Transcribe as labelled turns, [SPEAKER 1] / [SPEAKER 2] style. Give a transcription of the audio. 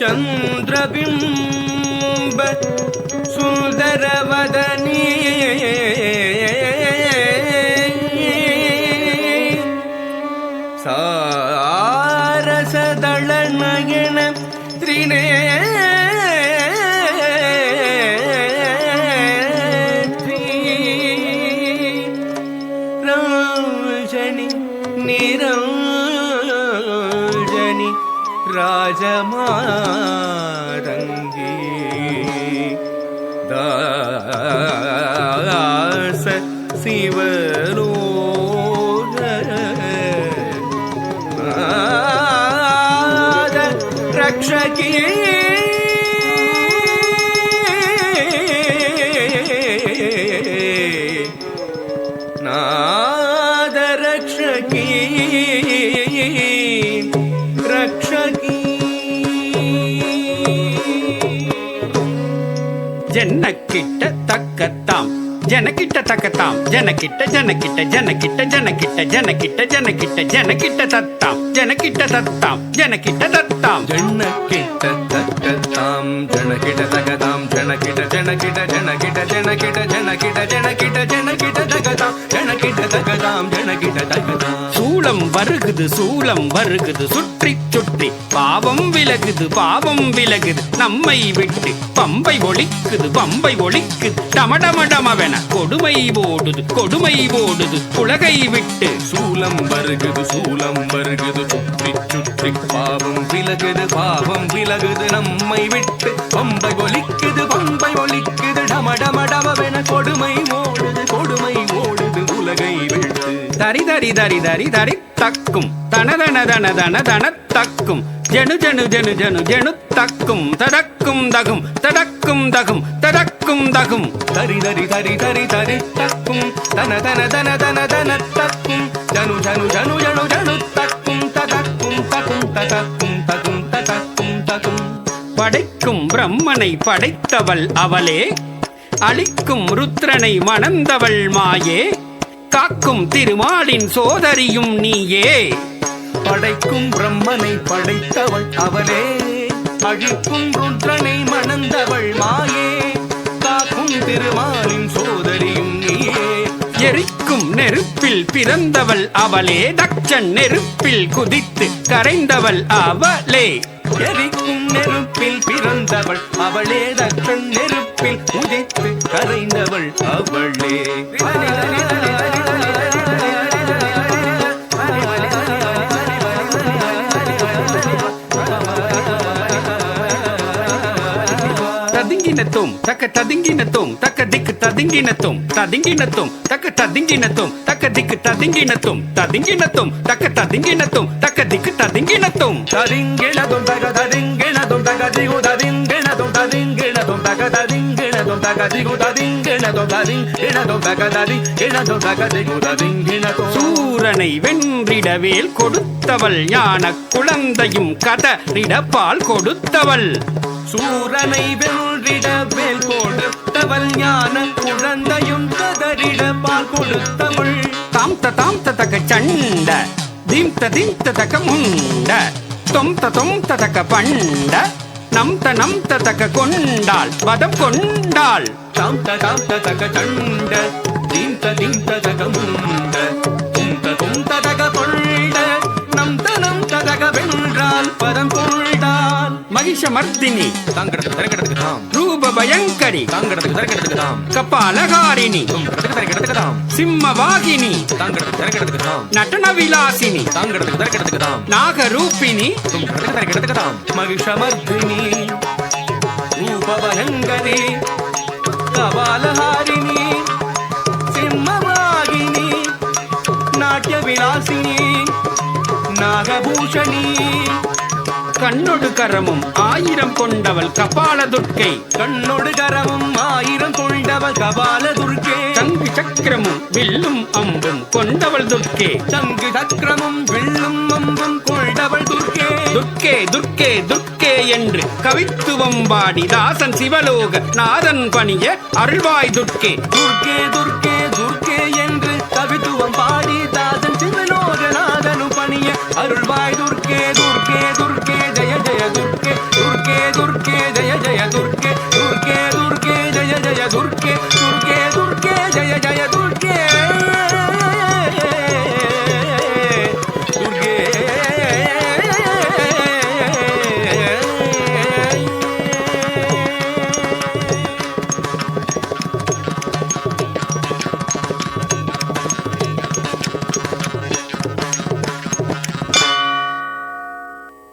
[SPEAKER 1] ಚಂದ್ರಬಿಂಬ ಸುಂದರವದನಿ ಸಾರಸದಳನಯನ ತ್ರಿನೇತ್ರಿ ರಂಜನಿ ನಿರಂಜನಿ ರಾಜಮಾರಂಗಿ ದಾಸ ಶಿವಲೋಕ ರಕ್ಷಕಿ ನಾದ ರಕ್ಷಕಿ ರಕ್ಷಕಿ
[SPEAKER 2] ಜನಕ್ಕಿಟ್ಟ ತಕ್ಕತ್ತಾಂ ಜನಕಿಟ್ಟ ತಕ್ಕತಾಂ ಜನಕಿಟ್ಟ ಜನಕಿಟ್ಟ ಜನಕಿಟ್ಟ ಜನಕಿಟ್ಟ ಜನಕಿಟ್ಟ ಜನಕಿಟ್ಟ ಜನಕಿಟ್ಟ ತತ್ತಾಂ ಜನಕಿಟ್ಟ ತತ್ತಾಂ ಜನಕಿಟ್ಟ ತತ್ತಾಂ
[SPEAKER 1] ಜನಕಿಟ್ಟ ತಕ್ಕತಾಂ ಜನಕಿಟ ತಗತಾಂ ಜನಕಿಟ ಜನಕಿಟ ಜನಕಿಟ ಜನಕಿಟ ಜನಕಿಟ ಜನಕಿಟ ಜನಕಿಟ ತಗತಾಂ ಜನಕಿಟ ತಗತಾಂ ಜನಕಿಟ ತಗತಾಂ
[SPEAKER 2] சூளம் வருகுது சுற்றி சுற்றி பாவம் விலகுது நம்மை விட்டு பம்பை ஒழிக்குது டமடமடமவென கொடுமை ஓடுது உலகை விட்டு
[SPEAKER 1] சூலம் வருகுது சுற்றி சுற்றி பாவம் விலகுது நம்மை விட்டு பம்பை ஒழிக்குது டமடமடமவென கொடுமை ஓடுது உலகை விட்டு
[SPEAKER 2] தரி தரி தரி தரி தரி தக்கும் தனதன தன தன தன தக்கும் ஜனு ஜனு ஜனு ஜனு ஜனு தக்கும் தடக்கும் தகும் தடக்கும் தகும் தடக்கும் தகும்
[SPEAKER 1] தரி தரி தரி தரி தரி தக்கும் தன தன தன தன தன தக்கும் ஜனு ஜனு ஜனு ஜனு ஜனு தக்கும் தடக்கும் தகும் தடக்கும் தகும் தடக்கும் தகும்
[SPEAKER 2] படைக்கும் பிரம்மனை படைத்தவள் அவளே அளிக்கும் ருத்ரனை மணந்தவள் மாயே காக்கும் திருமாலின் சோதரியும் நீயே
[SPEAKER 1] படைக்கும் பிரம்மனை படைத்தவள் அவளே அழிக்கும் ருத்ரனை மணந்தவள் மாயே காக்கும் திருமாலின் சோதரியும் நீயே
[SPEAKER 2] எரிக்கும் நெருப்பில் பிறந்தவள் அவளே தட்சன் நெருப்பில் குதித்து கரைந்தவள் அவளே
[SPEAKER 1] எரிக்கும் நெருப்பில் பிறந்தவள் அவளே தட்சன் நெருப்பில் குதித்து கரைந்தவள் அவளே
[SPEAKER 2] ததிங்கினத்தும் தக்க ததிங்கினத்தும் தக்க திக்கு ததிங்கினத்தும் ததிங்கினத்தும் தக்க ததிங்கினத்தும் தக்க திக்கு ததிங்கினத்தும் ததிங்கினத்தும் தக்க ததிங்கினத்தும் தக்க திக்கு ததிங்கினத்தும்
[SPEAKER 1] ததிங்கினதும் தக ததிங்கினதும் தக திகு ததிங்கினதும் ததிங்கினதும் தக ததிங்கினதும் தக திகு ததிங்கினதும் ததிங்கினதும் தக ததிங்கினதும் தக திகு ததிங்கினதும்
[SPEAKER 2] சூரனை வென்றிடவேல் கொடுத்தவள் ஞான குழந்தையும் கதறிட பால் கொடுத்தவள்
[SPEAKER 1] சூரனை வென்றிட வேல் கொடுத்தவள் ஞான குழந்தையும் கதறிட பால் கொடுத்தவள்
[SPEAKER 2] தாம் ததக சண்ட தீம் ததக முண்ட தொம் ததக பண்ட நம் ததக கொண்டாள் பதம் கொண்டாள்
[SPEAKER 1] தாம் ததக சண்ட தீம் ததக முண்ட தொம் ததக கொண்ட நம் ததக வென்றால் பதம் கொண்டாள்
[SPEAKER 2] மகிஷமர்தினி
[SPEAKER 1] தாங்கிறதுக்கு தரக்கிறதுக்கு தாம்
[SPEAKER 2] ரூப பயங்கரி
[SPEAKER 1] தாங்கிறதுக்கு தரக்கிறதுக்கு தாம்
[SPEAKER 2] கபாலகாரிணி
[SPEAKER 1] தரக்கிறதுக்கு தாம்
[SPEAKER 2] சிம்மவாகினி
[SPEAKER 1] தாங்கிறதுக்கு தரக்கிறதுக்கு தாம்
[SPEAKER 2] நடன விலாசினி
[SPEAKER 1] தாங்கிறதுக்கு தரக்கிறதுக்கு தாம்
[SPEAKER 2] நாகரூபிணி
[SPEAKER 1] தரக்கிறதுக்கு தாம் மகிஷமர்தினி ரூப பயங்கரி கபாலகாரிணி சிம்மவாகினி நாட்டிய விலாசினி நாகபூஷணி
[SPEAKER 2] கண்ணொடு கரமும் 1000 கொண்டவள் கபால துர்க்கை
[SPEAKER 1] கண்ணொடு கரமும் 1000 கொண்டவள் கபால துர்க்கே
[SPEAKER 2] சங்கு சக்கரமும் வில்லும் அம்பும் கொண்டவள் துர்க்கே
[SPEAKER 1] சங்கு சக்கரமும் வில்லும் அம்பும் கொண்டவள் துர்க்கே
[SPEAKER 2] துர்க்கே துர்க்கே துர்க்கே என்று கவித்துவம் பாடி தாசன் சிவலோக நாதன் பணிய அருள்வாய் துர்க்கே
[SPEAKER 1] துர்க்கே